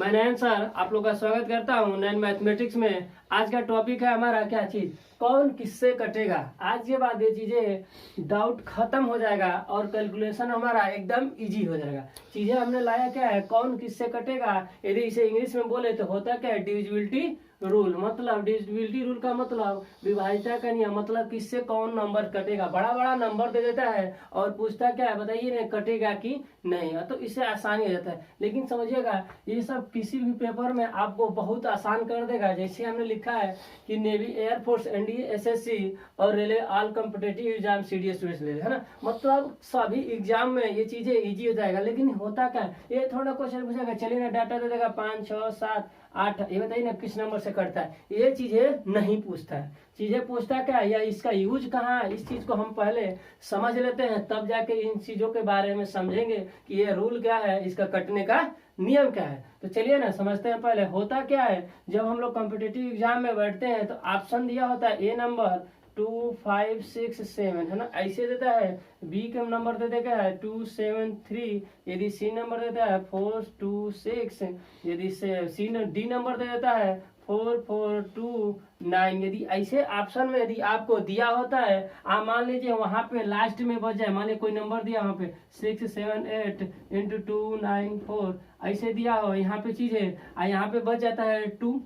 मैं नयन सर आप लोग का स्वागत करता हूँ नयन मैथमेटिक्स में। आज का टॉपिक है हमारा क्या चीज, कौन किससे कटेगा। आज के बाद ये चीजें डाउट खत्म हो जाएगा और कैलकुलेशन हमारा एकदम इजी हो जाएगा। चीजें हमने लाया क्या है, कौन किससे कटेगा। यदि इसे इंग्लिश में बोले तो होता क्या है, डिविजिबिलिटी रूल। मतलब डिविजिबिलिटी रूल का मतलब विभाज्यता का नियम, मतलब किससे कौन नंबर कटेगा। बड़ा बड़ा नंबर दे देता है और पूछता क्या है, बताइए ना कटेगा कि नहीं, तो इससे आसानी हो जाता है। लेकिन समझिएगा ये सब किसी भी पेपर में आपको बहुत आसान कर देगा। जैसे हमने लिखा है कि नेवी, एयरफोर्स, एनडीए, एसएससी और railway all competitive exam CDS है ना। मतलब सभी एग्जाम में ये चीजें इजी हो जाएगा। लेकिन होता क्या है, ये थोड़ा क्वेश्चन पूछेगा, चलिए ना डाटा दे देगा 5, 6, 7, 8, ये बताइए ना किस नंबर से कटता है। ये चीजें नहीं पूछता है। चीजें पूछता क्या है, या इसका यूज कहाँ है, इस चीज को हम पहले समझ लेते हैं, तब जाके इन चीजों के बारे में समझेंगे कि ये रूल क्या है, इसका कटने का नियम क्या है। तो चलिए ना समझते हैं पहले होता क्या है। जब हम लोग कॉम्पिटिटिव एग्जाम में बैठते हैं तो ऑप्शन दिया होता है, ए नंबर 2, 5, 6, 7 है ना, ऐसे देता है। बी का नंबर दे देगा है 2, 7, 3। यदि सी नंबर देता है 4, 2, 6। यदि सी डी नंबर दे देता है 4, 4, 2, 9। यदि ऐसे ऑप्शन में यदि आपको दिया होता है, आप मान लीजिए वहां पे लास्ट में बच जाए, मान लीजिए कोई नंबर दिया वहां पे 6, 7, 8 × 2, 9, 4 ऐसे दिया हो यहाँ पे चीजें, यहाँ पे बच जाता है 2,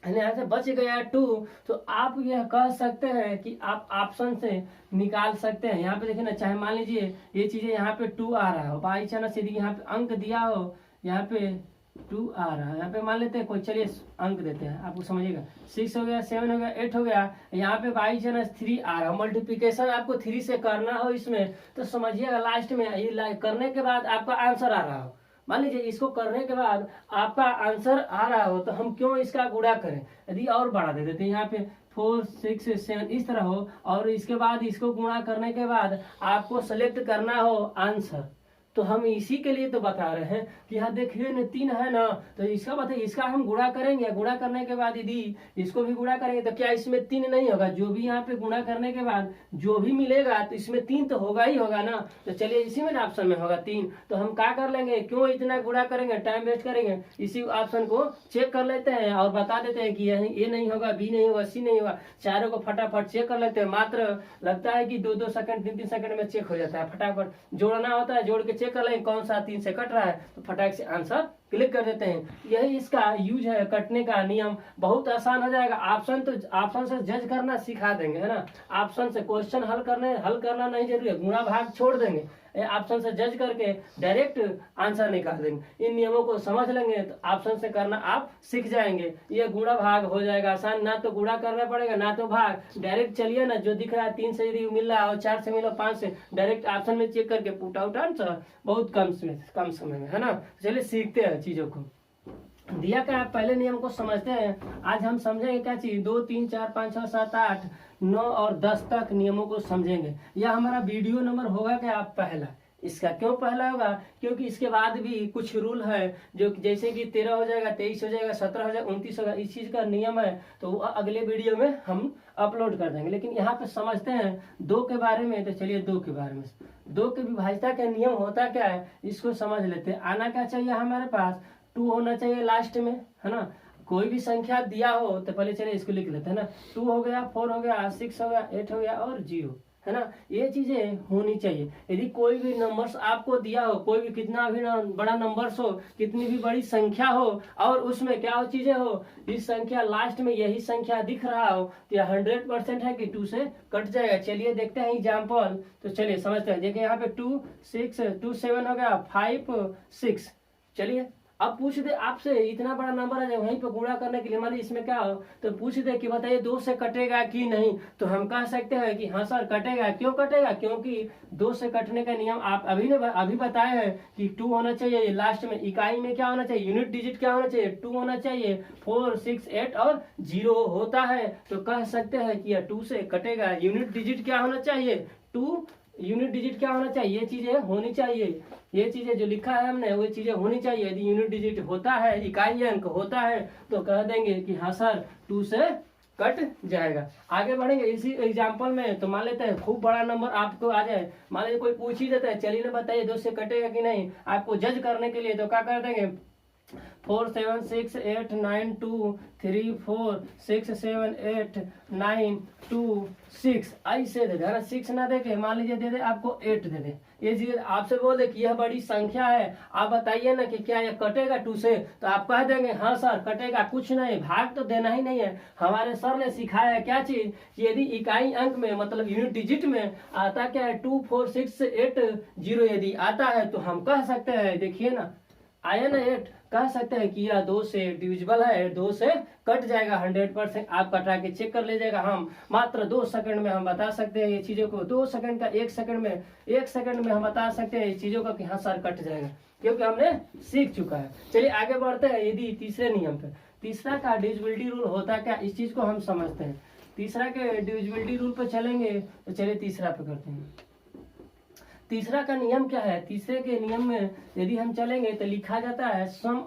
यहाँ से बच गया 2, तो आप यह कह सकते हैं कि आप ऑप्शन से निकाल सकते हैं। यहाँ पे देखिए ना, चाहे मान लीजिए ये चीजें यहाँ पे 2 आ रहा हो, बाई चांस यदि यहाँ पे अंक दिया हो, यहाँ पे 2 आ रहा है, यहाँ पे मान लेते हैं कोई, चलिए अंक देते हैं आपको समझिएगा। 6 हो गया, 7 हो गया, 8 हो गया, यहाँ पे बाई चांस 3 आ रहा हो। मल्टीप्लीकेशन आपको 3 से करना हो इसमें, तो समझिएगा लास्ट में ये करने के बाद आपका आंसर आ रहा हो। मान लीजिए इसको करने के बाद आपका आंसर आ रहा हो, तो हम क्यों इसका गुणा करें। यदि और बढ़ा दे देते हैं, यहाँ पे 4, 6, 7 इस तरह हो, और इसके बाद इसको गुणा करने के बाद आपको सेलेक्ट करना हो आंसर। तो हम इसी के लिए तो बता रहे हैं कि यहाँ देखिए न 3 है ना, तो इसका बताइए इसका हम गुणा करेंगे। गुणा करने के बाद यदि इसको भी गुणा करेंगे तो क्या इसमें 3 नहीं होगा। जो भी यहाँ पे गुणा करने के बाद जो भी मिलेगा तो इसमें 3 तो होगा ही होगा ना। तो चलिए इसी में ऑप्शन में होगा 3, तो हम क्या कर लेंगे, क्यों इतना गुणा करेंगे, टाइम वेस्ट करेंगे, इसी ऑप्शन को चेक कर लेते हैं और बता देते हैं कि ये नहीं होगा, बी नहीं होगा, सी नहीं होगा। चारों को फटाफट चेक कर लेते हैं। मात्र लगता है कि 2-2 सेकंड, 3-3 सेकंड में चेक हो जाता है। फटाफट जोड़ना होता है, जोड़ के चेक कर लेंगे कौन सा 3 से कट रहा है, तो फटाक से आंसर क्लिक कर देते हैं। यही इसका यूज है, कटने का नियम बहुत आसान हो जाएगा। ऑप्शन से जज करना सिखा देंगे, है ना। ऑप्शन से क्वेश्चन हल करना नहीं जरूरी है, गुणा भाग छोड़ देंगे, ऑप्शन से जज करके डायरेक्ट आंसर निकाल देंगे। इन नियमों को समझ लेंगे तो ऑप्शन से करना आप सीख जाएंगे। ये गुणा भाग हो जाएगा आसान, ना तो गुणा करना पड़ेगा ना तो भाग। डायरेक्ट चलिए ना, जो दिख रहा है 3 से यदि मिल रहा है, 4 से मिला, 5 से, डायरेक्ट ऑप्शन में चेक करके पुट आउट आंसर बहुत कम समय में, है ना। चलिए सीखते हैं चीजों को। दिया क्या, आप पहले नियम को समझते हैं। आज हम समझेंगे क्या चीज, 2, 3, 4, 5, 6, 7, 8, 9 और 10 तक नियमों को समझेंगे। यह हमारा वीडियो नंबर होगा क्या आप पहला। इसका क्यों पहला होगा, क्योंकि इसके बाद भी कुछ रूल है जो जैसे कि 13 हो जाएगा, 23 हो जाएगा, 17 हो जाएगा, 29 होगा। इस चीज का नियम है, तो वो अगले वीडियो में हम अपलोड कर देंगे। लेकिन यहाँ पे समझते हैं 2 के बारे में। तो चलिए 2 के बारे में, 2 के विभाज्यता का नियम होता क्या है, इसको समझ लेते हैं। आना क्या चाहिए हमारे पास, 2 होना चाहिए लास्ट में, है ना। कोई भी संख्या दिया हो तो पहले चलिए इसको लिख लेते हैं ना। 2 हो गया, 4 हो गया, 6 हो गया, 8 हो गया और 0, है ना। ये चीजें होनी चाहिए। यदि कोई भी नंबर्स आपको दिया हो, कोई भी कितना भी बड़ा नंबर्स हो, कितनी भी बड़ी संख्या हो, और उसमें क्या हो चीजें हो, इस संख्या लास्ट में यही संख्या दिख रहा हो, तो यह 100% है कि 2 से कट जाएगा। चलिए देखते हैं एग्जाम्पल। तो चलिए समझते हैं। देखिए यहाँ पे 2, 6, 2, 7 हो गया, 5, 6। चलिए अब पूछ दे आपसे, इतना बड़ा नंबर आ जाए वहीं पे गुणा करने के लिए, मान इसमें क्या हो, तो पूछ दे कि बताइए 2 से कटेगा कि नहीं, तो हम कह सकते हैं कि हाँ सर कटेगा। क्यों कटेगा, क्योंकि 2 से कटने का नियम आप अभी बताए हैं कि 2 होना चाहिए लास्ट में। इकाई में क्या होना चाहिए, यूनिट डिजिट क्या होना चाहिए, 2 होना चाहिए। 4, 6, 8 और 0 होता है, तो कह सकते हैं कि यह 2 से कटेगा। यूनिट डिजिट क्या होना चाहिए, 2 यूनिट डिजिट क्या होना चाहिए, ये चीजें होनी चाहिए। ये चीजें जो लिखा है हमने वो चीजें होनी चाहिए। यदि यूनिट डिजिट होता है, इकाई अंक होता है, तो कह देंगे कि हाँ सर 2 से कट जाएगा। आगे बढ़ेंगे इसी एग्जाम्पल में। तो मान लेते हैं खूब बड़ा नंबर आपको आ जाए, मान लीजिए कोई पूछ ही देता है, चलिए ना बताइए 2 से कटेगा कि नहीं। आपको जज करने के लिए तो क्या कर देंगे, 4768923467892 ऐसे दे दे ना, 6 ना दे के मान लीजिए दे दे आपको 8 दे दे। ये चीज आपसे बोल दे कि यह बड़ी संख्या है, आप बताइए ना कि क्या यह कटेगा 2 से, तो आप कह देंगे हाँ सर कटेगा, कुछ नहीं, भाग तो देना ही नहीं है। हमारे सर ने सिखाया है क्या चीज, यदि इकाई अंक में मतलब यूनिट डिजिट में आता क्या है 24680 यदि आता है तो हम कह सकते हैं, देखिए ना आया ना 8, कह सकते हैं कि यह 2 से डिविजिबल है, 2 से कट जाएगा 100%। आप कटा के चेक कर लीजिएगा, हम मात्र 2 सेकंड में हम बता सकते हैं ये चीजों को, 2 सेकंड का 1 सेकंड में हम बता सकते हैं ये चीजों का कि हाँ सर कट जाएगा, क्योंकि हमने सीख चुका है। चलिए आगे बढ़ते हैं। यदि तीसरे नियम पे, तीसरा का डिविजिबिलिटी रूल होता क्या, इस चीज को हम समझते हैं। तीसरा के डिविजिबिलिटी रूल पे चलेंगे, तो चलिए तीसरा पे करते हैं। तीसरा का नियम क्या है, तीसरे के नियम में यदि हम चलेंगे तो लिखा जाता है सम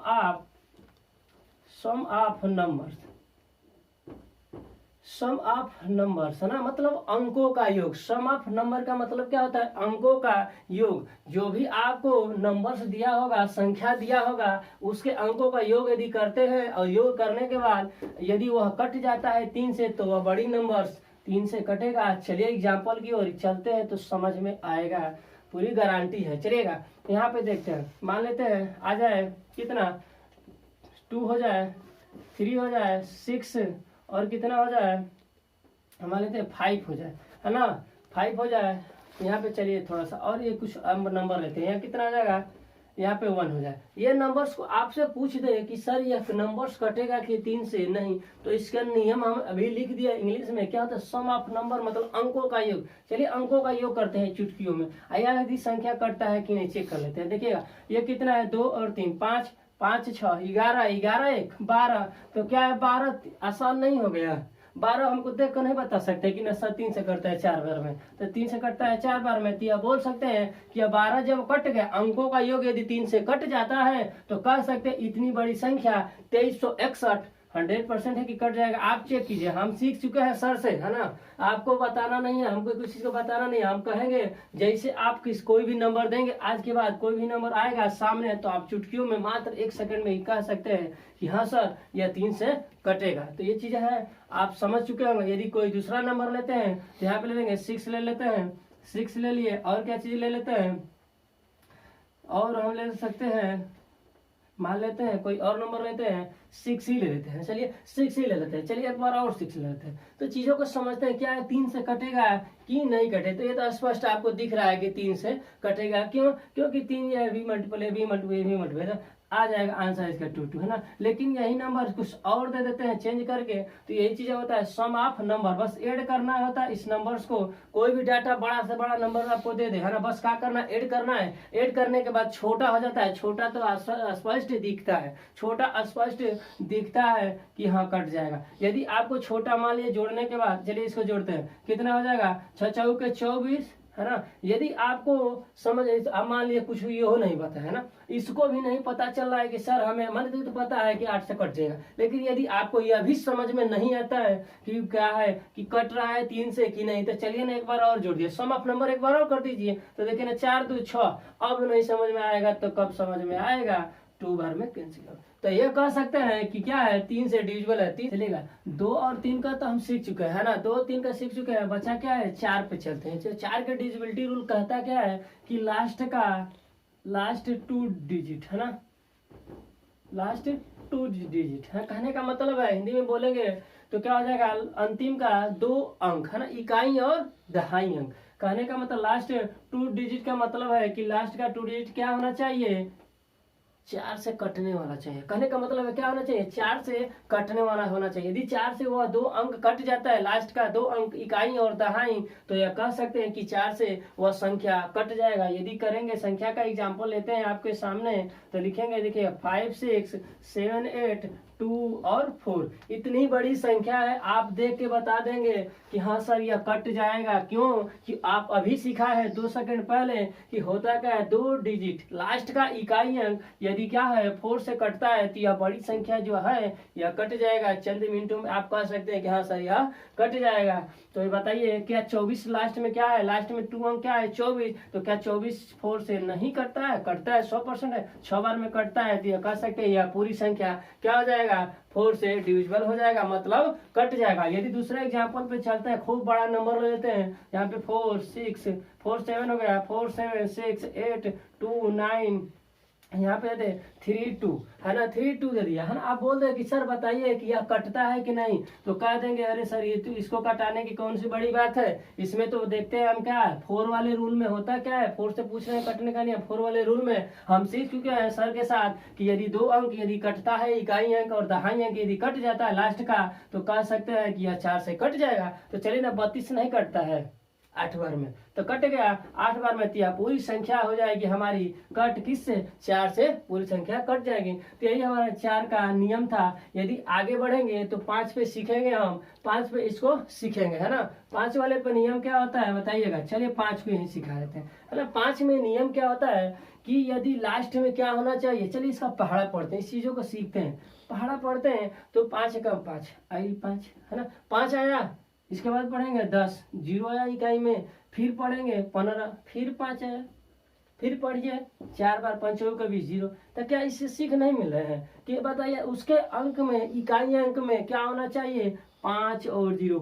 ऑफ नंबर्स है ना, मतलब अंकों का योग। सम ऑफ नंबर का मतलब क्या होता है, अंकों का योग। जो भी आपको नंबर्स दिया होगा, संख्या दिया होगा, उसके अंकों का योग यदि करते हैं और योग करने के बाद यदि वह कट जाता है 3 से तो वह बड़ी नंबर्स 3 से कटेगा। चलिए एग्जाम्पल की ओर चलते हैं तो समझ में आएगा, पूरी गारंटी है। चलिएगा यहाँ पे देखते हैं, मान लेते हैं आ जाए कितना 2 हो जाए, 3 हो जाए, 6 और कितना हो जाए, हम मान लेते हैं 5 हो जाए, है ना, 5 हो जाए। यहाँ पे चलिए थोड़ा सा और ये कुछ नंबर लेते हैं, यहाँ कितना आ जाएगा, यहाँ पे 1 हो जाए। ये नंबर्स को आपसे पूछ दे कि सर यह नंबर्स कटेगा कि 3 से, नहीं तो इसका नियम हम अभी लिख दिया इंग्लिश में, क्या होता है सम ऑफ नंबर मतलब अंकों का योग। चलिए अंकों का योग करते हैं चुटकियों में, आया यदि संख्या कटता है कि नहीं चेक कर लेते हैं। देखिएगा ये कितना है, 2 और 3, 5 5 6 11 11 1 12, तो क्या है 12 आसान नहीं हो गया, 12 हमको देख कर नहीं बता सकते कि नशा 3 से करता है 4 बार में, तो 3 से कटता है 4 बार में, तो यह बोल सकते हैं कि 12 जब कट गया, अंकों का योग यदि 3 से कट जाता है तो कह सकते हैं इतनी बड़ी संख्या 2361 100% है कि कट जाएगा। आप चेक कीजिए, हम सीख चुके हैं सर से, है ना, आपको बताना नहीं है, हमको किसी को बताना नहीं है। हम कहेंगे जैसे आप कोई भी नंबर देंगे, आज के बाद कोई भी नंबर आएगा सामने तो आप चुटकियों में मात्र 1 सेकंड में ही कह सकते हैं कि हाँ सर यह 3 से कटेगा। तो ये चीज है आप समझ चुके होंगे। यदि कोई दूसरा नंबर लेते हैं तो यहाँ पे ले लेंगे 6 ले लेते हैं, 6 ले लिए, और क्या चीज ले लेते हैं, और हम ले सकते हैं, मान लेते हैं कोई और नंबर लेते हैं, 6 ही ले लेते हैं। चलिए 6 ही ले लेते हैं, चलिए एक बार और 6 ले लेते हैं, तो चीजों को समझते हैं क्या है 3 से कटेगा कि नहीं कटे। तो ये तो स्पष्ट आपको दिख रहा है कि 3 से कटेगा, क्यों, क्योंकि 3 ये भी मल्टीपल है, भी मल्टीपल आ जाएगा आंसर इसका 2 2, है ना। लेकिन यही नंबर कुछ और दे देते हैं चेंज करके, तो यही चीज होता है सम ऑफ नंबर, बस ऐड करना होता है इस नंबर्स को। कोई भी डाटा बड़ा से बड़ा नंबर आपको दे दे, है ना, बस क्या करना है ऐड करना है, ऐड करने के बाद छोटा हो जाता है, छोटा तो स्पष्ट दिखता है, छोटा स्पष्ट दिखता है कि हाँ कट जाएगा। यदि आपको छोटा मान लिया जोड़ने के बाद, चलिए इसको जोड़ते हैं, कितना हो जाएगा 6 चौके 24, है ना। यदि आपको समझ अब मान लिया कुछ ये हो नहीं पता है ना, इसको भी नहीं पता चल रहा है कि सर हमें मान लीजिए तो पता है कि 8 से कट जाएगा, लेकिन यदि आपको यह भी समझ में नहीं आता है कि क्या है कि कट रहा है 3 से कि नहीं, तो चलिए ना एक बार और जोड़ दिए, सम ऑफ नंबर एक बार और कर दीजिए, तो देखिए ना 4 2 6। अब नहीं समझ में आएगा तो कब समझ में आएगा, 2 बार में कैंसिल करो। तो ये कह सकते हैं कि क्या है 3 से डिविजिबल है, 3 चलेगा। 2 और 3 का तो हम सीख चुके हैं, है ना, 2 3 का सीख चुके हैं, बचा क्या है 4 पे चलते हैं। 4 का डिविजिबिलिटी रूल कहता क्या है कि लास्ट 2 डिजिट, है ना, लास्ट 2 डिजिट है, कहने का मतलब है हिंदी में बोलेंगे तो क्या हो जाएगा, अंतिम का 2 अंक, है ना, इकाई और दहाई अंक। कहने का मतलब लास्ट 2 डिजिट का मतलब है कि लास्ट का 2 डिजिट क्या होना चाहिए, 4 से कटने वाला चाहिए। कहने का मतलब है क्या होना चाहिए, 4 से कटने वाला होना चाहिए। यदि 4 से वह 2 अंक कट जाता है, लास्ट का 2 अंक इकाई और दहाई, तो यह कह सकते हैं कि 4 से वह संख्या कट जाएगा। यदि करेंगे संख्या का एग्जाम्पल लेते हैं आपके सामने, तो लिखेंगे देखिए 5 6 7 8 2 और 4, इतनी बड़ी संख्या है। आप देख के बता देंगे कि हाँ सर यह कट जाएगा। क्यों कि आप अभी सीखा है 2 सेकंड पहले कि होता क्या है, 2 डिजिट लास्ट का इकाई अंक यदि क्या है 4 से कटता है तो यह बड़ी संख्या जो है यह कट जाएगा। चंद मिनटों में आप कह सकते हैं कि हाँ सर यह कट जाएगा। तो ये बताइए क्या 24 लास्ट में क्या है, लास्ट में 2 अंक क्या है 24, तो क्या 24 4 से नहीं कटता है? कटता है, 100% है, 6 बार में कटता है। तो यह कह सकते हैं यह पूरी संख्या क्या हो जाएगा, 4 से डिविजिबल हो जाएगा, मतलब कट जाएगा। यदि दूसरे एग्जाम्पल पे चलते हैं, खूब बड़ा नंबर ले लेते हैं, यहाँ पे 4 6 4 7 हो गया, 4 7 6 8 2 9, यहाँ पे दे 3 2 है ना, 3 2 दे दिया है ना। आप बोल दे कि सर बताइए कि यह कटता है कि नहीं, तो कह देंगे अरे सर ये तो इसको कटाने की कौन सी बड़ी बात है, इसमें तो देखते हैं हम क्या है 4 वाले रूल में होता क्या है, 4 से पूछ रहे हैं कटने का नियम, 4 वाले रूल में हम सीख चुके हैं सर के साथ कि यदि 2 अंक यदि कटता है, इकाई अंक और दहाई अंक यदि कट जाता है लास्ट का, तो कह सकते हैं कि यह 4 से कट जाएगा। तो चलिए ना, 32 नहीं कटता है 8 बार में, तो कट गया 8 बार में, तो पूरी संख्या हो जाएगी हमारी कट किससे, 4 से पूरी संख्या कट जाएगी। तो यही हमारा 4 का नियम था। यदि आगे बढ़ेंगे तो 5 पे सीखेंगे, हम 5 पे इसको सीखेंगे है ना। 5 वाले पे नियम क्या होता है बताइएगा। चलिए 5 पे ही सिखा देते हैं है ना। 5 में नियम क्या होता है कि यदि लास्ट में क्या होना चाहिए, चलिए इसका पहाड़ा पढ़ते हैं, इस चीजों को सीखते हैं। पहाड़ा पढ़ते हैं तो 5 का 5 आई 5 है ना, 5 आया, इसके बाद पढ़ेंगे 10, 0 आया इकाई में, फिर पढ़ेंगे 15, फिर 5 आया, फिर पढ़िए 4 बार 5 का भी 0। तो क्या इससे सीख नहीं मिल रहे हैं कि बताइए उसके अंक में, इकाई अंक में क्या होना चाहिए, 5 और 0,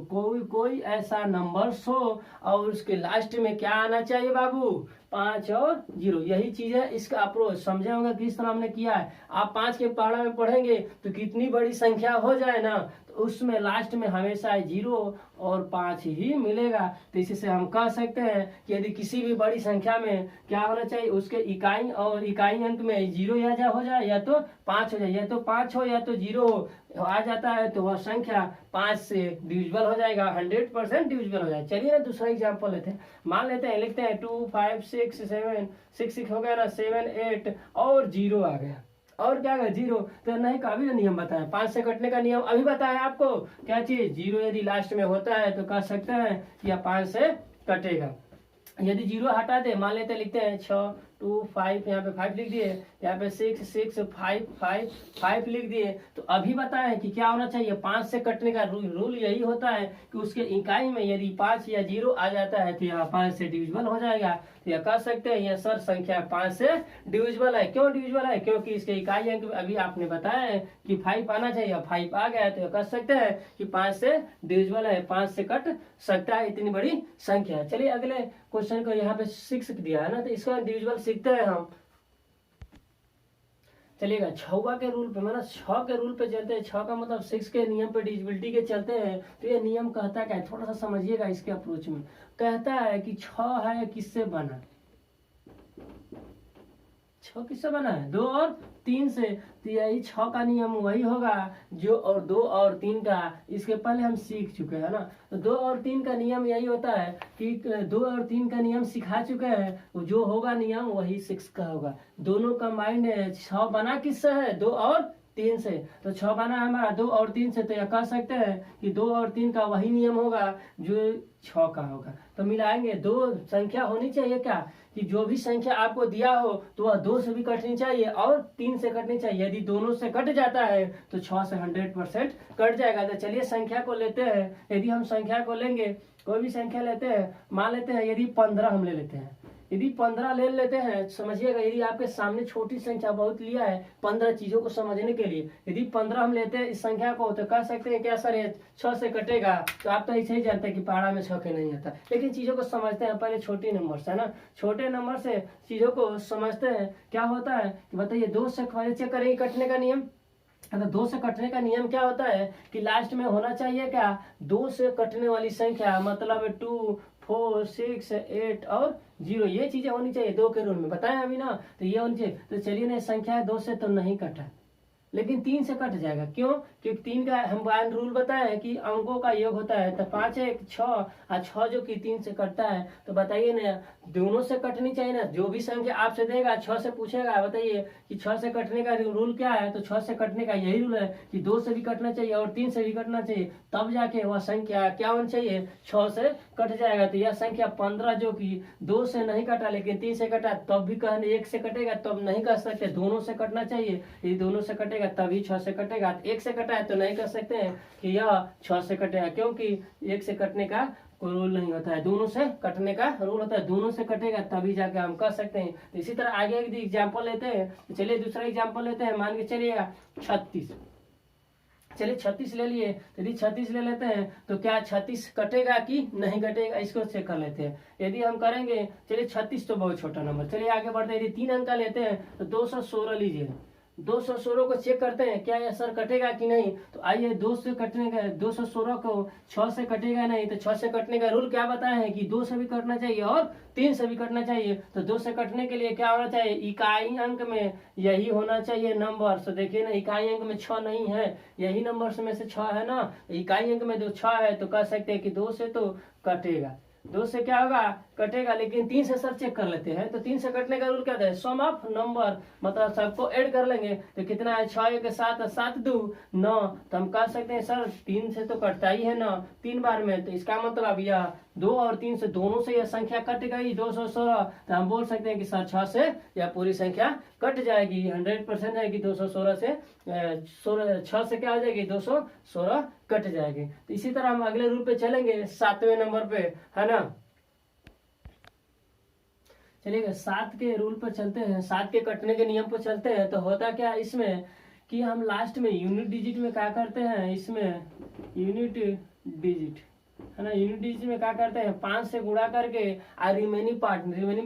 कोई ऐसा नंबर सो और उसके लास्ट में क्या आना चाहिए बाबू, 5 और 0। यही चीज है, इसका अप्रोच समझे होंगे किस तरह हमने किया है। आप 5 के पहाड़ा में पढ़ेंगे तो कितनी बड़ी संख्या हो जाए ना, तो उसमें लास्ट में हमेशा 0 और 5 ही मिलेगा। तो इसी से हम कह सकते हैं कि यदि किसी भी बड़ी संख्या में क्या होना चाहिए, उसके इकाई और इकाई अंक में 0 या हो जाए या तो 5 हो जाए, या तो 5 हो या तो 0 आ जाता है, तो वह संख्या 5 से डिविजिबल हो जाएगा, 100% डिविजिबल हो जाएगा। चलिए ना दूसरा एग्जाम्पल लेते हैं, मान लेते हैं, लिखते हैं 2 5 6 7 6 हो गया ना, 7 8 और 0 आ गया, और क्या है 0। तो नहीं का अभी नियम बताया, 5 से कटने का नियम अभी बताया आपको, क्या चीज 0 यदि लास्ट में होता है तो कह सकते हैं कि यह 5 से कटेगा। यदि 0 हटा दे, मान लेते लिखते हैं 6 2 5, यहाँ पे 5 लिख दिए, यहाँ पे 6 6 5 5 5 लिख दिए। तो अभी बताएं कि क्या होना चाहिए, 5 से कटने का रूल यही होता है कि उसके इकाई में यदि 5 या 0 आ जाता है तो यहाँ 5 से डिविजिबल हो जाएगा। तो यह कह सकते हैं यह सर संख्या 5 से डिविजिबल है। क्यों डिविजिबल है, क्योंकि इसके इकाई अंक अभी आपने बताया है कि 5 आना चाहिए, 5 आ गया, तो यह कह सकते हैं कि 5 से डिविजिबल है, 5 से कट सकता है, इतनी बड़ी संख्या। चलिए अगले क्वेश्चन को यहाँ पे 6 दिया है ना, तो इसका डिविजिबल सीखते हैं हम। चलिएगा 6 के रूल पे, मतलब 6 के रूल पे चलते हैं, 6 का मतलब 6 के नियम पे डिविजिबिलिटी के चलते हैं। तो ये नियम कहता क्या है, थोड़ा सा समझिएगा इसके अप्रोच में। कहता है कि 6 है किससे बना, 6 किससे बना है, 2 और 3 से। तो यही 6 का नियम वही होगा जो और 2 और 3 का, इसके पहले हम सीख चुके हैं ना। तो 2 और 3 का नियम यही होता है कि 2 और 3 का नियम सिखा चुके हैं, जो होगा नियम वही 6 का होगा। दोनों कंबाइंड है, 6 बना किससे है, 2 और 3 से। तो 6 बना है हमारा 2 और 3 से, तो यह कह सकते हैं कि 2 और 3 का वही नियम होगा जो 6 का होगा। तो मिलाएंगे, 2 संख्या होनी चाहिए क्या, कि जो भी संख्या आपको दिया हो तो वह 2 से भी कटनी चाहिए और 3 से कटनी चाहिए। यदि दोनों से कट जाता है तो 6 से 100% कट जाएगा। तो चलिए संख्या को लेते हैं। यदि हम संख्या को लेंगे, कोई भी संख्या लेते हैं, मान लेते हैं यदि 15 हम ले लेते हैं, यदि 15 ले लेते हैं, समझिएगा यदि आपके सामने छोटी संख्या बहुत लिया है 15 चीजों को समझने के लिए, यदि 15 हम लेते हैं इस संख्या को, तो कह सकते हैं क्या सर ये 6 से कटेगा। तो आप तो ऐसे ही जानते हैं कि पहाड़ा में 6 के नहीं आता, लेकिन चीजों को समझते हैं पहले छोटी नंबर से, है ना। छोटे नंबर से चीजों को समझते हैं। क्या होता है कि बताइए, 2 से चेक करेंगे कटने का नियम। तो 2 से कटने का नियम क्या होता है कि लास्ट में होना चाहिए क्या, 2 से कटने वाली संख्या, मतलब 2 4 6 8 और 0, ये चीजें होनी चाहिए 2 के रूल में, बताएं अभी ना। तो ये होनी चाहिए। तो चलिए ना, संख्या है 2 से तो नहीं कटा, लेकिन 3 से कट जाएगा। क्यों? क्योंकि 3 का हम रूल बताया है कि अंकों का योग होता है, तो 5 है 6 और 6 जो कि 3 से कटता है। तो बताइए ना, दोनों से कटनी चाहिए ना। जो भी संख्या आपसे देगा 6 से पूछेगा, बताइए कि 6 से कटने का रूल क्या है। तो 6 से कटने का यही रूल है कि 2 से भी कटना चाहिए और 3 से भी कटना चाहिए, तब जाके वह संख्या क्या होनी चाहिए, 6 से कट जाएगा। तो यह संख्या 15 जो कि 2 से नहीं कटा लेकिन 3 से कटा, तब भी कहने 1 से कटेगा तब नहीं कह सकते, दोनों से कटना चाहिए। ये दोनों से कटेगा तभी 6 से कटेगा। 1 से कटा है तो नहीं कह सकते हैं कि यह 6 से कटेगा, क्योंकि 1 से कटने का कोई रूल नहीं होता है, दोनों से कटने का रूल होता है। दोनों से कटेगा तभी जाके हम कह सकते हैं। तो इसी तरह आगे एक एग्जाम्पल लेते हैं। तो चलिए दूसरा एग्जाम्पल लेते हैं। मान के चलिएगा 36, चलिए 36 ले लिए। यदि 36 ले लेते हैं तो क्या 36 कटेगा कि नहीं कटेगा, इसको चेक कर लेते हैं। यदि हम करेंगे, चलिए 36 तो बहुत छोटा नंबर, चलिए आगे बढ़ते हैं। यदि 3 अंक का लेते हैं तो 216 लीजिए। 216 को चेक करते हैं क्या यह सर कटेगा कि नहीं। तो आइए 2 से कटने का, 216 को 6 से कटेगा नहीं। तो 6 से कटने का रूल क्या बताया है कि 2 से भी कटना चाहिए और 3 से भी कटना चाहिए। तो 2 से कटने के लिए क्या होना चाहिए, इकाई अंक में यही होना चाहिए नंबर। तो देखिए ना, इकाई अंक में 6 नहीं है, यही नंबर में से 6 है ना। इकाई अंक में जो 6 है तो कह सकते हैं कि 2 से तो कटेगा, 2 से क्या होगा, कटेगा। लेकिन 3 से सर चेक कर लेते हैं। तो 3 से कटने का रूल क्या था, सम ऑफ नंबर, मतलब सबको ऐड कर लेंगे। तो कितना है, 6 1 7 7 2 9। तो हम कह सकते हैं सर 3 से तो कटता ही है ना 3 बार में। तो इसका मतलब यह 2 और 3 से दोनों से यह संख्या कट गई 216। तो हम बोल सकते हैं कि सर 6 से यह पूरी संख्या कट जाएगी। 100% है कि 216 से 6 से क्या हो जाएगी, 216 कट जाएगी। तो इसी तरह हम अगले रूल पे चलेंगे, 7वें नंबर पे, है ना। चलिए 7 के रूल पर चलते हैं, 7 के कटने के नियम पर चलते हैं। तो होता क्या है इसमें कि हम लास्ट में यूनिट डिजिट में क्या करते हैं, इसमें यूनिट डिजिट, है ना, यूनिट डिजिट में क्या करते हैं, 5 से गुणा करके और रिमेनिंग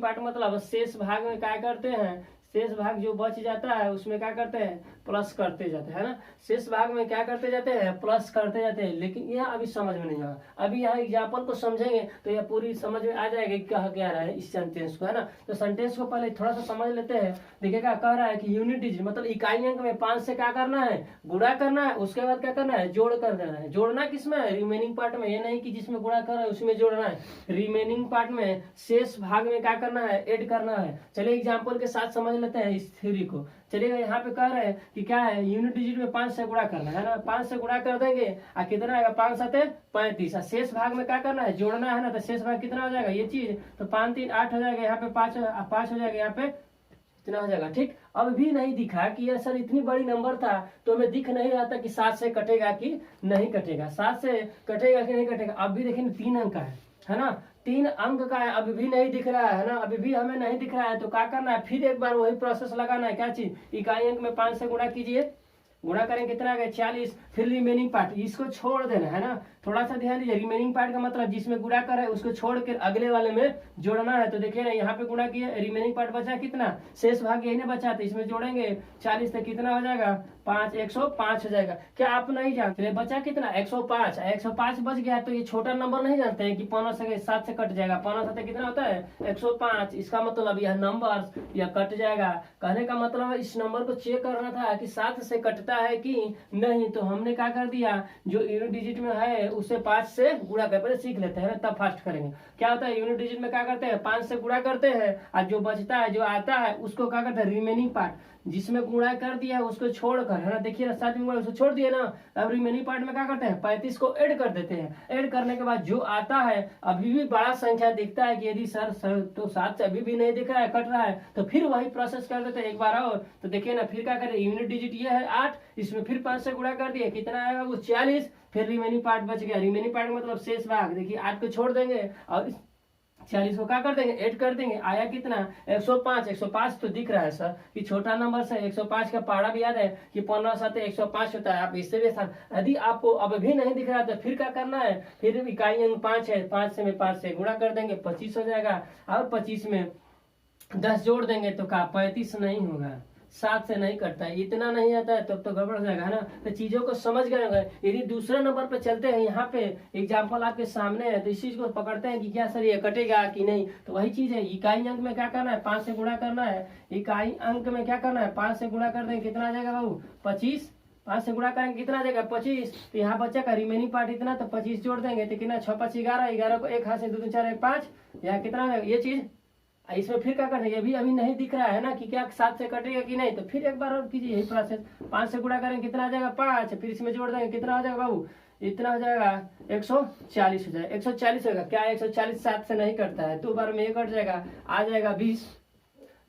पार्ट मतलब शेष भाग में क्या करते हैं, शेष भाग जो बच जाता है उसमें क्या करते हैं, प्लस करते जाते हैं ना। शेष भाग में क्या करते जाते हैं, प्लस करते जाते हैं। लेकिन यह अभी समझ में नहीं आया, अभी यहाँ एग्जाम्पल को समझेंगे तो यह पूरी समझ में आ जाएगी कह क्या रहा है इस सेंटेंस को, है ना। तो सेंटेंस को पहले थोड़ा सा समझ लेते हैं। देखिएगा कह रहा है कि यूनिट डिजिट मतलब इकाई अंक में 5 से क्या करना है, गुणा करना है, उसके बाद क्या करना है, जोड़ कर देना है। जोड़ना किसमें है, रिमेनिंग पार्ट में, ये नहीं कि जिसमें गुणा कर रहा है उसमें जोड़ना है। रिमेनिंग पार्ट में शेष भाग में क्या करना है, ऐड करना है। चलिए एग्जाम्पल के साथ समझ लेते हैं इस थ्योरी को। चलिएगा यहाँ पे कह रहे हैं कि क्या है, यूनिट डिजिट में 5 से गुणा करना है ना। 5 से गुणा कर देंगे और कितना आएगा, 5 7 35। शेष भाग में क्या करना है, जोड़ना है ना। तो शेष भाग कितना हो जाएगा, ये चीज तो 5 3 8 हो जाएगा, यहाँ पे 5 हो जाएगा, यहाँ पे इतना हो जाएगा। ठीक, अब भी नहीं दिखा कि ये सर इतनी बड़ी नंबर था तो हमें दिख नहीं रहा था कि 7 से कटेगा कि नहीं कटेगा, 7 से कटेगा कि नहीं कटेगा। अब भी देखिए 3 अंक का है ना, 3 अंक का है, अभी भी नहीं दिख रहा है ना, अभी भी हमें नहीं दिख रहा है। तो क्या करना है, फिर एक बार वही प्रोसेस लगाना है। क्या चीज, इकाई अंक में 5 से गुणा कीजिए, गुणा करेंगे कितना आ गया 40। फिर रिमेनिंग पार्ट इसको छोड़ देना है ना। थोड़ा सा ध्यान दीजिए, रिमेनिंग पार्ट का मतलब जिसमें गुणा कर है उसको छोड़ कर अगले वाले में जोड़ना है। तो देखिए ना, यहाँ पे गुणा किया, रिमेनिंग पार्ट बचा कितना, शेष भाग यही ना बचा, तो इसमें जोड़ेंगे 40 से कितना हो जाएगा, 5 105 हो जाएगा। क्या आप नहीं जानते बचा कितना, 105। 105 बच गया तो ये छोटा नंबर नहीं जानते हैं कि 15 से 7 से कट जाएगा। 15 7 कितना होता है, 105। इसका मतलब यह नंबर यह कट जाएगा। कहने का मतलब इस नंबर को चेक करना था कि 7 से कटता है कि नहीं। तो हमने क्या कर दिया, जो यूनिट डिजिट में है उसे 5 से गुणा कर, पहले सीख लेते हैं तब फास्ट करेंगे। क्या होता है, यूनिट डिजिट में क्या करते हैं, 5 से गुणा करते हैं और जो बचता है जो आता है उसको क्या करते हैं, रिमेनिंग पार्ट जिसमें गुणा कर दिया है उसको छोड़कर, है ना। देखिए ना, 7 में गुणा उसको छोड़ दिए ना। अब रिमेनिंग पार्ट में क्या करते हैं, 35 को ऐड कर देते हैं। ऐड करने के बाद जो आता है, अभी भी बड़ा संख्या दिखता है कि यदि सर तो 7 से अभी भी नहीं दिख रहा है, कट रहा है, तो फिर वही प्रोसेस कर देते हैं एक बार और। तो देखिए ना, फिर क्या करें, यूनिट डिजिट ये है 8, इसमें फिर 5 से गुणा कर दिए, कितना आएगा वो 40। फिर रिमेनिंग पार्ट बच गया, रिमेनिंग पार्ट मतलब शेष भाग। देखिए 8 को छोड़ देंगे और 40 को क्या कर देंगे, ऐड कर देंगे, आया कितना 105। 105 तो दिख रहा है सर कि छोटा नंबर से 105 का पारा भी याद है कि 15 7 105 होता है। आप इससे भी आसान, यदि आपको अब भी नहीं दिख रहा तो फिर क्या करना है, फिर इकाई अंक 5 है, 5 से 5 से गुणा कर देंगे, 25 हो जाएगा। और 25 में 10 जोड़ देंगे तो क्या 35 नहीं होगा, 7 से नहीं कटता है, इतना नहीं आता है तब तो गड़बड़ हो जाएगा, है ना। तो चीजों को समझ गए होंगे। यदि दूसरे नंबर पे चलते हैं, यहाँ पे एग्जाम्पल आपके सामने है, तो इस चीज को पकड़ते हैं कि क्या सर ये कटेगा कि नहीं। तो वही चीज है, इकाई अंक में क्या करना है, 5 से गुणा करना है। इकाई अंक में क्या करना है, 5 से गुणा कर देंगे, कितना आ जाएगा बाबू, 25। 5 से गुणा करेंगे कितना आ जाएगा, 25। तो यहाँ बच्चा का रिमेनिंग पार्ट इतना, तो 25 जोड़ देंगे तो कितना, 6 5 11, 11 को एक हाथ से 2 2 4 1 5, यहाँ कितना है ये चीज। इसमें फिर क्या करना है, ये भी अभी नहीं दिख रहा है ना कि क्या 7 से कटेगा कि नहीं, तो फिर एक बार और कीजिए यही प्रोसेस। 5 से गुणा करेंगे कितना आ जाएगा, 5, फिर इसमें जोड़ देंगे कितना हो जाएगा बाबू, इतना हो जाएगा 140 हो जाएगा। 140 होगा क्या, 140 7 से नहीं कटता है, 2 बार में ये कट जाएगा, आ जाएगा 20।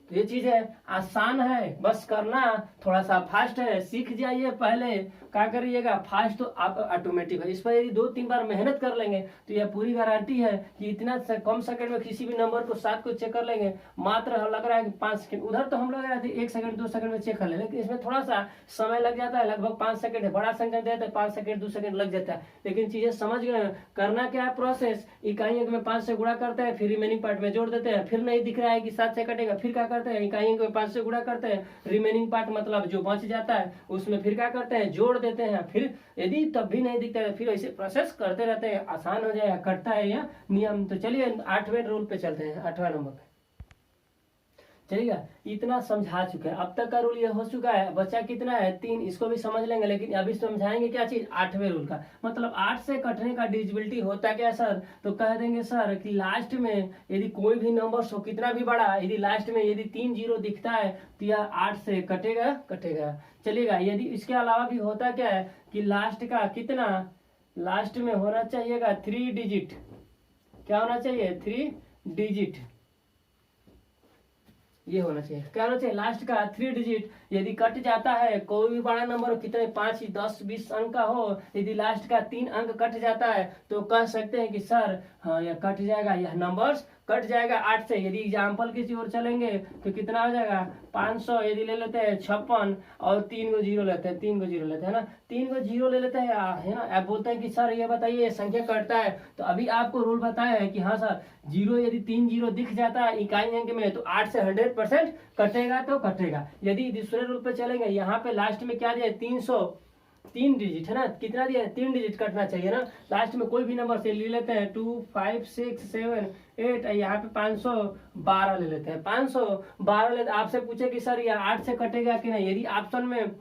तो ये चीज है, आसान है, बस करना थोड़ा सा फास्ट है, सीख जाइए पहले, क्या करिएगा फास्ट तो आप ऑटोमेटिक है। इस पर यदि 2-3 बार मेहनत कर लेंगे तो यह पूरी गारंटी है कि इतना कम सेकंड में किसी भी नंबर को 7 को चेक कर लेंगे। मात्र लग रहा है कि 5 सेकंड, उधर तो हम लग रहा है 1 सेकंड 2 सेकंड में चेक कर ले, लेकिन इसमें थोड़ा सा समय लग जाता है, लगभग 5 सेकंड है। बड़ा संख्या देते हैं 5 सेकंड 2 सेकंड लग जाता है, लेकिन चीजें समझ गए। करना क्या है प्रोसेस, इकाई अंक में 5 से गुणा करते हैं, फिर रिमेनिंग पार्ट में जोड़ देते हैं, फिर नहीं दिख रहा है कि 7 से कटेगा, फिर क्या करते हैं, इकाई अंक में 5 से गुणा करते हैं, रिमेनिंग पार्ट मतलब जो बच जाता है उसमें फिर क्या करते हैं, जोड़ देते हैं। फिर यदि तब भी नहीं दिखता है, फिर ऐसे प्रोसेस करते रहते हैं, आसान हो जाएगा, कटता है यह नियम। तो चलिए 8वें रूल पे चलते हैं, 8वां नंबर पे चलिएगा। इतना समझा चुके हैं, अब तक का रूल ये हो चुका है। बच्चा कितना है, 3, इसको भी समझ लेंगे, लेकिन अभी समझाएंगे क्या चीज, 8वें रूल का। मतलब 8 से कटने का डिविजिबिलिटी होता क्या सर, तो कह देंगे सर कि लास्ट में यदि कोई भी नंबर हो कितना भी बड़ा, यदि लास्ट में यदि 3 0 दिखता है तो यह 8 से कटेगा कटेगा चलेगा। यदि इसके अलावा भी होता क्या है कि लास्ट का कितना, लास्ट में होना चाहिएगा 3 डिजिट, क्या होना चाहिए, 3 डिजिट, ये होना चाहिए, क्या होना चाहिए, लास्ट का 3 डिजिट। यदि कट जाता है कोई भी बड़ा नंबर हो, कितने 5 10 20 अंक का हो, यदि लास्ट का 3 अंक कट जाता है तो कह सकते हैं कि सर हाँ यह कट जाएगा, यह नंबर्स कट जाएगा 8 से। यदि एग्जाम्पल की ओर चलेंगे तो कितना हो जाएगा, 500 यदि ले लेते हैं 56 और 3 को जीरो लेते हैं, 3 को जीरो लेते हैं ना, 3 को जीरो ले लेते हैं, है ना। आप बोलते हैं कि सर ये बताइए संख्या कटता है, तो अभी आपको रूल बताया है कि हाँ सर जीरो, यदि 3 0 दिख जाता है इकाई अंक में तो 8 से 100% कटेगा तो कटेगा। यदि दूसरे रूल पे चलेंगे, यहाँ पे लास्ट में क्या दिया है, 3 डिजिट है ना, कितना दिया है, 3 डिजिट कटना चाहिए ना। लास्ट में कोई भी नंबर से ले लेते हैं 2 5 6 7 8, यहाँ पे 512 ले लेते हैं, 512 लेते। आपसे पूछे कि सर यह 8 से कटेगा कि नहीं, यदि ऑप्शन में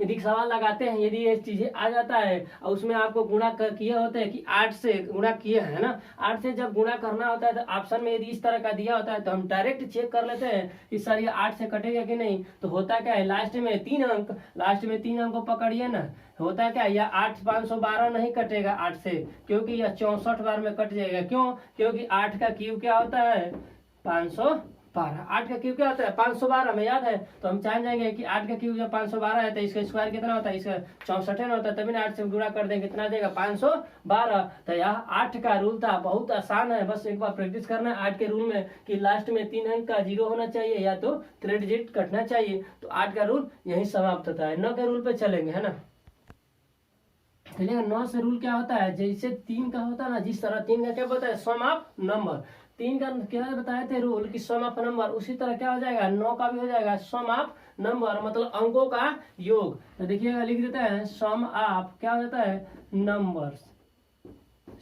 यदि सवाल लगाते हैं, यदि ये चीजें आ जाता है और उसमें आपको गुणा किए होते हैं कि 8 से गुणा किए हैं ना, 8 से जब गुणा करना होता है तो ऑप्शन में यदि इस तरह का दिया होता है तो हम डायरेक्ट चेक कर लेते हैं कि सर ये 8 से कटेगा कि नहीं। तो होता क्या है, लास्ट में 3 अंक, लास्ट में 3 अंक को पकड़िए ना, होता क्या है, यह 8 512 नहीं कटेगा 8 से, क्योंकि यह 64 बार में कट जाएगा। क्यों, क्योंकि 8 का क्यूब क्या होता है, 512। 8 का क्यूब क्या होता है, 512 में याद है। तो हम जान जाएंगे कि 8 का क्यूब जब 512 है तो इसका स्क्वायर कितना होता है, इसका 64 होता है, तभी ना 8 से गुणा कर देंगे, कितना देगा 512। तो यह 8 का रूल था, बहुत आसान है, बस एक बार प्रैक्टिस करना है 8 के रूल में कि लास्ट में 3 अंक का 0 होना चाहिए या तो 3 डिजिट कटना चाहिए। तो 8 का रूल यही समाप्त होता है। 9 के रूल पे चलेंगे, है ना। चलिए 9 से रूल क्या होता है, जैसे 3 का होता है ना, जिस तरह 3 का क्या होता है, सम ऑफ नंबर। 3 का क्या बताए थे रूल कि सम ऑफ नंबर, उसी तरह क्या हो जाएगा 9 का भी हो जाएगा सम ऑफ नंबर, मतलब अंकों का योग। तो देखिएगा लिख देता है सम ऑफ क्या हो जाता है, नंबर्स,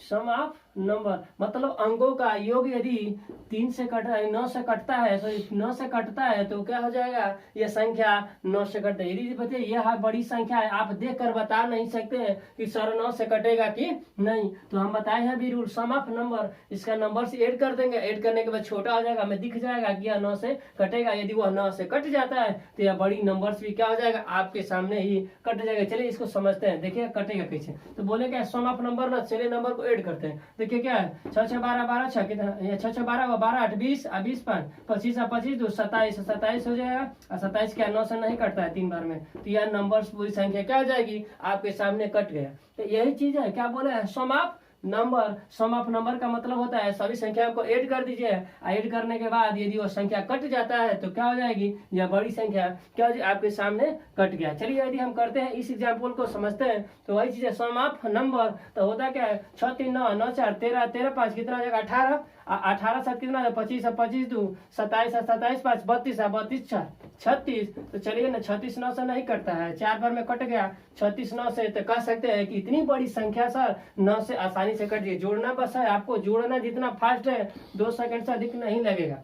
सम ऑफ नंबर मतलब अंकों का योग। यदि 3 से कट 9 से कटता है तो 9 से कटता है तो क्या हो जाएगा, यह संख्या 9 से कटता है। यदि बताइए यह बड़ी संख्या है, आप देख कर बता नहीं सकते हैं कि सर 9 से कटेगा कि नहीं, तो हम बताए हैं भी रूल सम ऑफ नंबर, इसका नंबर से ऐड कर देंगे, ऐड करने के बाद छोटा हो जाएगा, हमें दिख जाएगा कि यह 9 से कटेगा। यदि वह 9 से कट जाता है तो यह बड़ी नंबर्स भी क्या हो जाएगा, आपके सामने ही कट जाएगा। चलिए इसको समझते हैं, देखिए कटेगा कैसे। तो बोले क्या सम ऑफ नंबर ना, चलिए नंबर को ऐड करते हैं। देखिए क्या है, 6 6 12 12 6 कितना, 6 6 12 12 8 20 20 5 25 25 2 27 27 हो जाएगा। और 27 क्या 9 से नहीं कटता है 3 बार में, तो यह नंबर्स पूरी संख्या क्या हो जाएगी, आपके सामने कट गया। तो यही चीज है, क्या बोले हैं, sum of number. Sum of number का मतलब होता है सभी संख्याओं को ऐड कर दीजिए, ऐड करने के बाद यदि वो संख्या कट जाता है तो क्या हो जाएगी, यह बड़ी संख्या क्या हो जाएगी, आपके सामने कट गया। चलिए यदि हम करते हैं इस एग्जाम्पल को समझते हैं तो वही चीज है सम ऑफ नंबर। तो होता क्या है 6 3 9 9 4 13 13 5 कितना हो जाएगा 18 18 7 कितना 25 25 2 27 27 5 32 32 4 36। तो चलिए ना, 36 9 से नहीं कटता है, 4 बार में कट गया 36 9 से। तो कह सकते हैं कि इतनी बड़ी संख्या सर 9 से आसानी से कट गई। जोड़ना बस है, आपको जोड़ना जितना फास्ट है 2 सेकंड से अधिक नहीं लगेगा।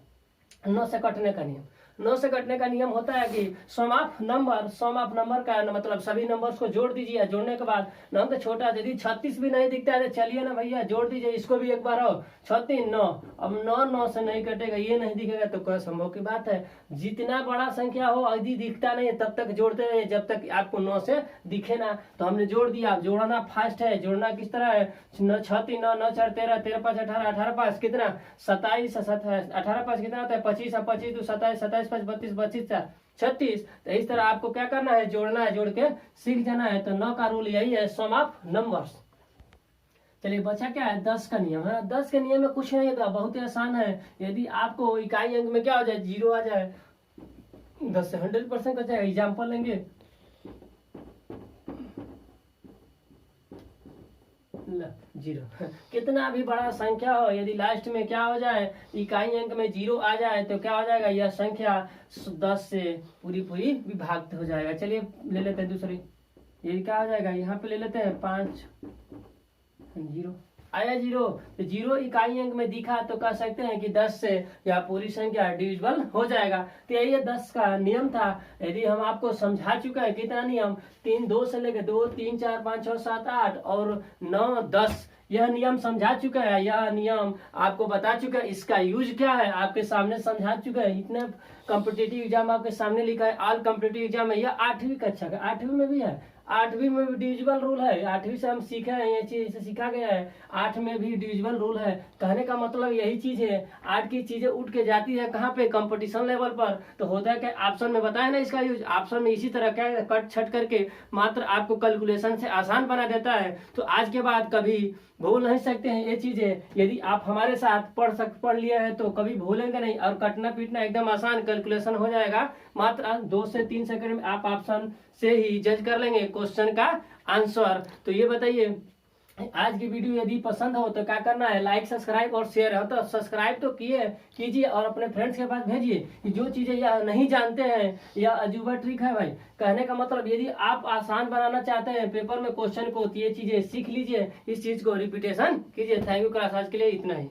9 से कटने का नियम, 9 से कटने का नियम होता है कि सम ऑफ नंबर का मतलब सभी नंबर्स को जोड़ दीजिए। जोड़ने के बाद नाम तो छोटा, यदि 36 भी नहीं दिखता है तो चलिए ना भैया जोड़ दीजिए इसको भी एक बार। हो 36 9, अब 9 9 से नहीं कटेगा, ये नहीं दिखेगा तो क्या संभव की बात है। जितना बड़ा संख्या हो यदि दिखता नहीं तब तक जोड़ते रहिए जब तक आपको 9 से दिखे ना। तो हमने जोड़ दिया। जोड़ना फास्ट है। जोड़ना किस तरह है, 36 9 9 4 13 13 5 18 18 5 कितना 27 18 5 कितना होता है 25 25 2 27 27 5 32 32 4 36। तो इस तरह आपको क्या करना है, जोड़ना है, जोड़ के सीख जाना है। तो 9 का रूल यही है, सम ऑफ नंबर्स। चलिए बचा क्या है, 10 का नियम है। 10 के नियम में कुछ नहीं होगा, बहुत ही आसान है। यदि आपको इकाई अंक में क्या हो जाए, 0 आ जाए, 10 से 100% का जाएगा। एग्जाम्पल लेंगे, जीरो। कितना भी बड़ा संख्या हो यदि लास्ट में क्या हो जाए, इकाई अंक में 0 आ जाए तो क्या हो जाएगा, यह संख्या 10 से पूरी विभाजित हो जाएगा। चलिए ले लेते हैं दूसरी, ये क्या हो जाएगा, यहाँ पे ले लेते हैं 5 0 आया 0। तो 0 इकाई अंक में दिखा तो कह सकते हैं कि 10 से यह पूरी संख्या डिविजिबल हो जाएगा। तो यही 10 का नियम था। यदि हम आपको समझा चुका है कितना नियम, 3 2 से लेकर 2 3 4 5 6 7 8 और 9 10, यह नियम समझा चुका है। यह नियम आपको बता चुका है, इसका यूज क्या है आपके सामने समझा चुका है। इतने कॉम्पिटिटिव एग्जाम आपके सामने लिखा है, ऑल कॉम्पिटिटिव एग्जाम है। यह 8वीं कक्षा का, 8वीं में भी है, 8वीं में भी डिविजिबल रूल है। 8वीं से हम सीखे हैं, ये चीज इसे सीखा गया है। 8 में भी डिविजिबल रूल है। कहने का मतलब यही चीज है, 8 की चीजें उठ के जाती है कहाँ पे, कंपटीशन लेवल पर। तो होता है क्या, ऑप्शन में बताया ना इसका यूज। ऑप्शन में इसी तरह क्या कट छट करके मात्र आपको कैलकुलेशन से आसान बना देता है। तो आज के बाद कभी भूल नहीं सकते हैं ये चीजें। यदि आप हमारे साथ पढ़ लिए हैं तो कभी भूलेंगे नहीं। और कटना पीटना एकदम आसान, कैलकुलेशन हो जाएगा। मात्र 2 से 3 सेकंड में आप ऑप्शन से ही जज कर लेंगे क्वेश्चन का आंसर। तो ये बताइए, आज की वीडियो यदि पसंद हो तो क्या करना है, लाइक सब्सक्राइब और शेयर हो तो सब्सक्राइब तो कीजिए और अपने फ्रेंड्स के पास भेजिए कि जो चीजें यह नहीं जानते हैं, यह अजूबा ट्रिक है भाई। कहने का मतलब यदि आप आसान बनाना चाहते हैं पेपर में क्वेश्चन को तो ये चीजें सीख लीजिए, इस चीज को रिपीटेशन कीजिए। थैंक यू क्लास, आज के लिए इतना ही।